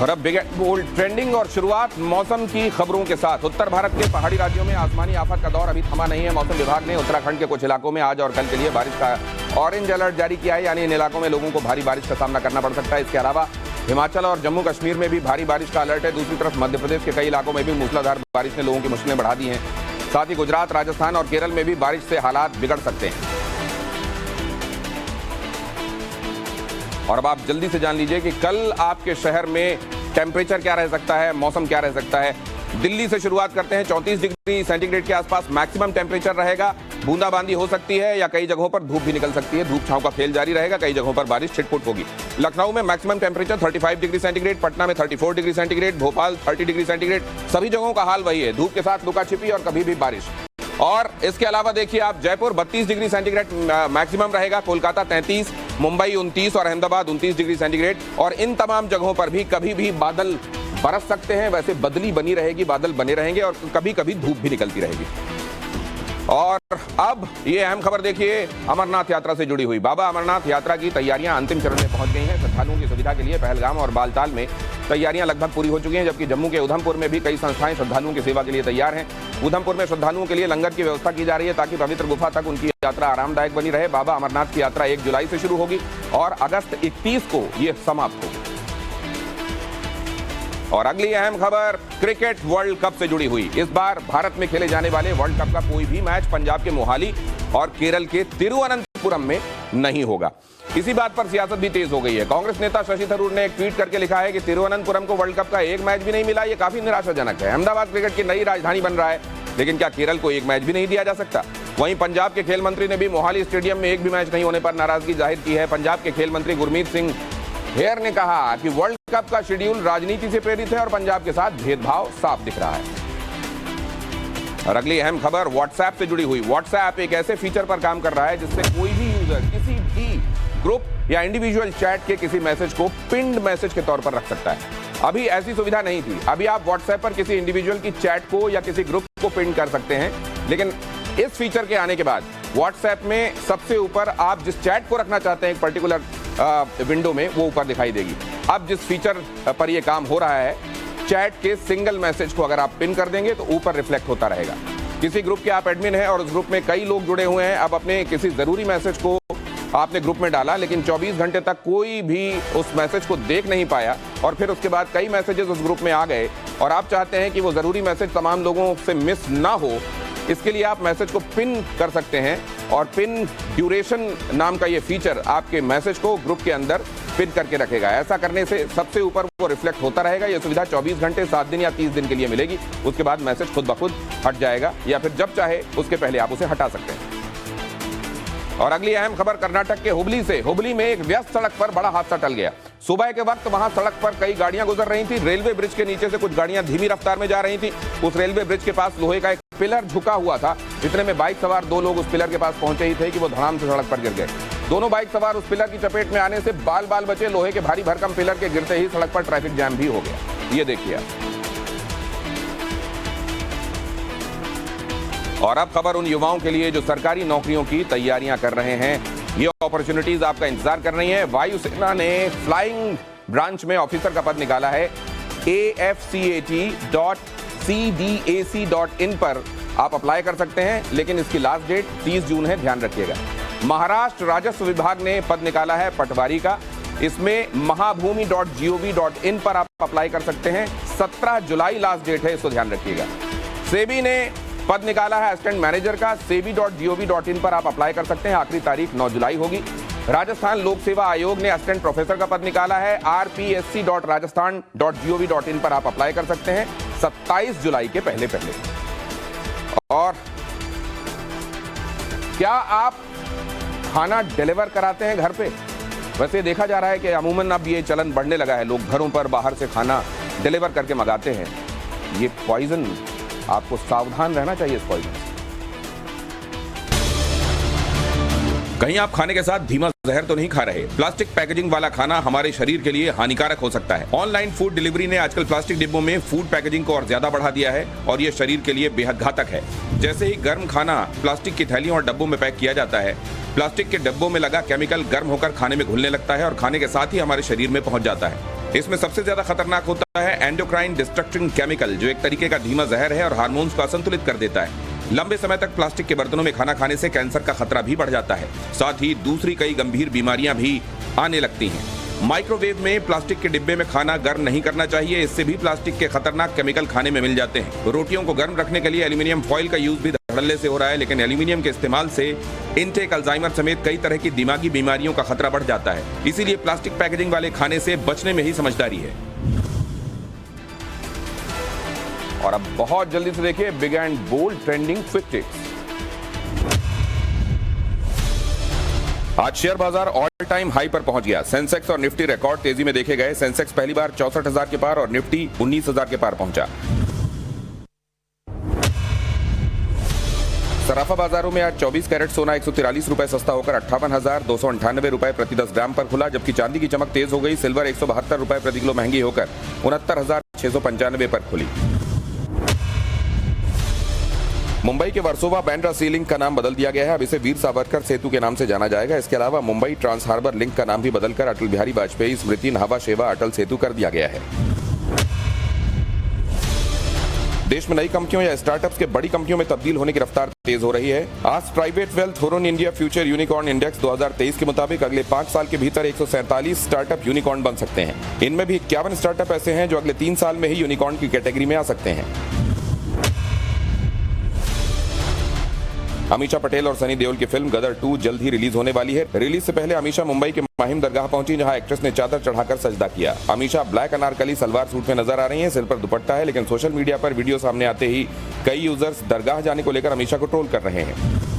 और अब big bold trending और शुरुआत मौसम की खबरों के साथ। उत्तर भारत के पहाड़ी राज्यों में आसमानी आफत का दौर अभी थमा नहीं है। मौसम विभाग ने उत्तराखंड के कुछ इलाकों में आज और कल के लिए बारिश का ऑरेंज अलर्ट जारी किया है, यानी इन इलाकों में लोगों को भारी बारिश का सामना करना पड़ सकता है। इसके अलावा हिमाचल और जम्मू कश्मीर में भी भारी बारिश का अलर्ट है। दूसरी तरफ मध्य प्रदेश के कई इलाकों में भी मूसलाधार बारिश ने लोगों की मुश्किलें बढ़ा दी हैं। साथ ही गुजरात, राजस्थान और केरल में भी बारिश से हालात बिगड़ सकते हैं। और अब आप जल्दी से जान लीजिए कि कल आपके शहर में टेम्परेचर क्या रह सकता है, मौसम क्या रह सकता है। दिल्ली से शुरुआत करते हैं। 34 डिग्री सेंटीग्रेड के आसपास मैक्सिमम टेम्परेचर रहेगा। बूंदाबांदी हो सकती है या कई जगहों पर धूप भी निकल सकती है। धूप छांव का खेल जारी रहेगा। कई जगहों पर बारिश छिटपुट होगी। लखनऊ में maximum temperature 35 degree centigrade, Patna में 34 degree centigrade, Bhopal 30 degree centigrade. सभी जगहों का हाल वही है, धूप के साथ लुका छिपी और कभी भी बारिश। और इसके अलावा देखिए आप, जयपुर 32 डिग्री सेंटीग्रेड मैक्सिमम रहेगा, कोलकाता 33, मुंबई 29 और अहमदाबाद 29 डिग्री सेंटीग्रेड। और इन तमाम जगहों पर भी कभी भी बादल बरस सकते हैं। वैसे बदली बनी रहेगी, बादल बने रहेंगे और कभी कभी धूप भी निकलती रहेगी। और अब ये अहम खबर देखिए, अमरनाथ यात्रा से जुड़ी हुई। बाबा अमरनाथ यात्रा की तैयारियां अंतिम चरण में पहुंच गई हैं। श्रद्धालुओं की सुविधा के लिए पहलगाम और बालताल में तैयारियां लगभग पूरी हो चुकी हैं, जबकि जम्मू के उधमपुर में भी कई संस्थाएं श्रद्धालुओं की सेवा के लिए तैयार हैं। उधमपुर में श्रद्धालुओं के लिए लंगर की व्यवस्था की जा रही है ताकि पवित्र गुफा तक उनकी यात्रा आरामदायक बनी रहे। बाबा अमरनाथ की यात्रा 1 जुलाई से शुरू होगी और अगस्त 31 को ये समाप्त होगी। और अगली अहम खबर क्रिकेट वर्ल्ड कप से जुड़ी हुई। इस बार भारत में खेले जाने वाले वर्ल्ड कप का कोई भी मैच पंजाब के मोहाली और केरल के तिरुवनंतपुरम में नहीं होगा। इसी बात पर सियासत भी तेज हो गई है। कांग्रेस नेता शशि थरूर ने एक ट्वीट करके लिखा है कि तिरुवनंतपुरम को वर्ल्ड कप का एक मैच भी नहीं मिला, ये काफी निराशाजनक है। अहमदाबाद क्रिकेट की नई राजधानी बन रहा है, लेकिन क्या केरल को एक मैच भी नहीं दिया जा सकता? वहीं पंजाब के खेल मंत्री ने भी मोहाली स्टेडियम में एक भी मैच नहीं होने पर नाराजगी जाहिर की है। पंजाब के खेल मंत्री गुरमीत सिंह हेयर ने कहा कि वर्ल्ड कप का शेड्यूल राजनीति से प्रेरित है और पंजाब के साथ भेदभाव साफ दिख रहा है। और अगली अहम खबर व्हाट्सएप से जुड़ी हुई। व्हाट्सएप एक ऐसे फीचर पर काम कर रहा है जिससे कोई भी यूजर किसी भी ग्रुप या इंडिविजुअल चैट के किसी मैसेज को पिन्ड मैसेज के तौर पर रख सकता है। अभी ऐसी सुविधा नहीं थी। अभी आप व्हाट्सएप पर किसी इंडिविजुअल की चैट को या किसी ग्रुप को पिन कर सकते हैं, लेकिन इस फीचर के आने के बाद व्हाट्सएप में सबसे ऊपर आप जिस चैट को रखना चाहते हैं एक पर्टिकुलर विंडो में, वो ऊपर दिखाई देगी। अब जिस फीचर पर यह काम हो रहा है, चैट के सिंगल मैसेज को अगर आप पिन कर देंगे तो ऊपर रिफ्लेक्ट होता रहेगा। किसी ग्रुप के आप एडमिन हैं और उस ग्रुप में कई लोग जुड़े हुए हैं। अब अपने किसी जरूरी मैसेज को आपने ग्रुप में डाला, लेकिन 24 घंटे तक कोई भी उस मैसेज को देख नहीं पाया और फिर उसके बाद कई मैसेजेस उस ग्रुप में आ गए और आप चाहते हैं कि वो जरूरी मैसेज तमाम लोगों से मिस ना हो, इसके लिए आप मैसेज को पिन कर सकते हैं। और पिन ड्यूरेशन नाम का ये फीचर आपके मैसेज को ग्रुप के अंदर पिन करके रखेगा। ऐसा करने से सबसे ऊपर वो रिफ्लेक्ट होता रहेगा। ये सुविधा 24 घंटे 7 दिन या 30 दिन के लिए मिलेगी। उसके बाद मैसेज खुद ब खुद हट जाएगा या फिर जब चाहे उसके पहले आप उसे हटा सकते हैं। और अगली अहम खबर कर्नाटक के हुबली से। हुबली में एक व्यस्त सड़क पर बड़ा हादसा टल गया। सुबह के वक्त वहां सड़क पर कई गाड़ियां गुजर रही थी। रेलवे ब्रिज के नीचे से कुछ गाड़ियां धीमी रफ्तार में जा रही थी। उस रेलवे ब्रिज के पास लोहे का एक पिलर झुका हुआ था। इतने में बाइक सवार 2 लोग उस पिलर के पास पहुंचे ही थे कि वो धड़ाम से सड़क पर गिर गए। दोनों बाइक सवार उस पिलर की चपेट में आने से बाल बाल बचे। लोहे के भारी भरकम पिलर के गिरते ही सड़क पर ट्रैफिक जैम भी हो गया। ये देखिए आप। और अब खबर उन युवाओं के लिए जो सरकारी नौकरियों की तैयारियां कर रहे हैं। ये अपॉर्चुनिटीज आपका इंतजार कर रही हैं। वायुसेना ने फ्लाइंग ब्रांच में ऑफिसर का पद निकाला है। afcat.cdac.in पर आप अप्लाई कर सकते हैं, लेकिन इसकी लास्ट डेट 30 जून है, ध्यान रखिएगा। महाराष्ट्र राजस्व विभाग ने पद निकाला है पटवारी का। इसमें महाभूमि.gov.in पर आप अप्लाई कर सकते हैं। 17 जुलाई लास्ट डेट है, इसको ध्यान रखिएगा। सेबी ने पद निकाला है असिस्टेंट मैनेजर का। sebi.gov.in पर आप अप्लाई कर सकते हैं। आखिरी तारीख 9 जुलाई होगी। राजस्थान लोक सेवा आयोग ने असिस्टेंट प्रोफेसर का पद निकाला है। rpsc.rajasthan.gov.in पर आप अप्लाई कर सकते हैं 27 जुलाई के पहले। और क्या आप खाना डिलीवर कराते हैं घर पे? वैसे देखा जा रहा है कि अमूमन अब ये चलन बढ़ने लगा है। लोग घरों पर बाहर से खाना डिलीवर करके मंगाते हैं। ये पॉइजन, आपको सावधान रहना चाहिए इस पॉइजन से। कहीं आप खाने के साथ धीमा जहर तो नहीं खा रहे? प्लास्टिक पैकेजिंग वाला खाना हमारे शरीर के लिए हानिकारक हो सकता है। ऑनलाइन फूड डिलीवरी ने आजकल प्लास्टिक डिब्बों में फूड पैकेजिंग को और ज्यादा बढ़ा दिया है और ये शरीर के लिए बेहद घातक है। जैसे ही गर्म खाना प्लास्टिक की थैलियों और डब्बों में पैक किया जाता है, प्लास्टिक के डब्बों में लगा केमिकल गर्म होकर खाने में घुलने लगता है और खाने के साथ ही हमारे शरीर में पहुंच जाता है। इसमें सबसे ज्यादा खतरनाक होता है एंडोक्राइन डिस्ट्रक्टिंग केमिकल, जो एक तरीके का धीमा जहर है और हार्मोन्स को असंतुलित कर देता है। लंबे समय तक प्लास्टिक के बर्तनों में खाना खाने से कैंसर का खतरा भी बढ़ जाता है। साथ ही दूसरी कई गंभीर बीमारियां भी आने लगती हैं। माइक्रोवेव में प्लास्टिक के डिब्बे में खाना गर्म नहीं करना चाहिए, इससे भी प्लास्टिक के खतरनाक केमिकल खाने में मिल जाते हैं। रोटियों को गर्म रखने के लिए एल्यूमिनियम फॉइल का यूज भी धड़ल्ले से हो रहा है, लेकिन एल्यूमिनियम के इस्तेमाल से इंटेक, अल्जाइमर समेत कई तरह की दिमागी बीमारियों का खतरा बढ़ जाता है। इसीलिए प्लास्टिक पैकेजिंग वाले खाने से बचने में ही समझदारी है। और अब बहुत जल्दी से देखिए big and bold trending quick tips. आज शेयर बाजार ऑल टाइम हाई पर पहुंच गया। सेंसेक्स और निफ्टी रिकॉर्ड तेजी में देखे गए। सेंसेक्स पहली बार 64,000 के पार और निफ्टी 19,000 के पार पहुंचा। सराफा बाजारों में आज 24 कैरेट सोना 143 रुपए सस्ता होकर 58,298 रुपए प्रति 10 ग्राम पर खुला, जबकि चांदी की चमक तेज हो गई। सिल्वर 172 रुपए प्रति किलो महंगी होकर 69,695 पर खुली। मुंबई के वर्सोवा बांद्रा सी लिंक का नाम बदल दिया गया है। अब इसे वीर सावरकर सेतु के नाम से जाना जाएगा। इसके अलावा मुंबई ट्रांस हार्बर लिंक का नाम भी बदलकर अटल बिहारी वाजपेयी स्मृति न्हावा शेवा अटल सेतु कर दिया गया है। देश में नई कंपनियों या स्टार्टअप्स के बड़ी कंपनियों में तब्दील होने की रफ्तार तेज हो रही है। आज private wealth Hurun India future unicorn index 2023 के मुताबिक अगले 5 साल के भीतर 147 स्टार्टअप यूनिकॉर्न बन सकते हैं। इनमें भी 51 स्टार्टअप ऐसे हैं जो अगले 3 साल में ही यूनिकॉर्न की कैटेगरी में आ सकते हैं। अमीषा पटेल और सनी देओल की फिल्म गदर 2 जल्द ही रिलीज होने वाली है। रिलीज से पहले अमीषा मुंबई के माहिम दरगाह पहुंची, जहां एक्ट्रेस ने चादर चढ़ाकर सजदा किया। अमीषा ब्लैक अनारकली सलवार सूट में नजर आ रही हैं, सिर पर दुपट्टा है, लेकिन सोशल मीडिया पर वीडियो सामने आते ही कई यूजर्स दरगाह जाने को लेकर अमीषा को ट्रोल कर रहे हैं।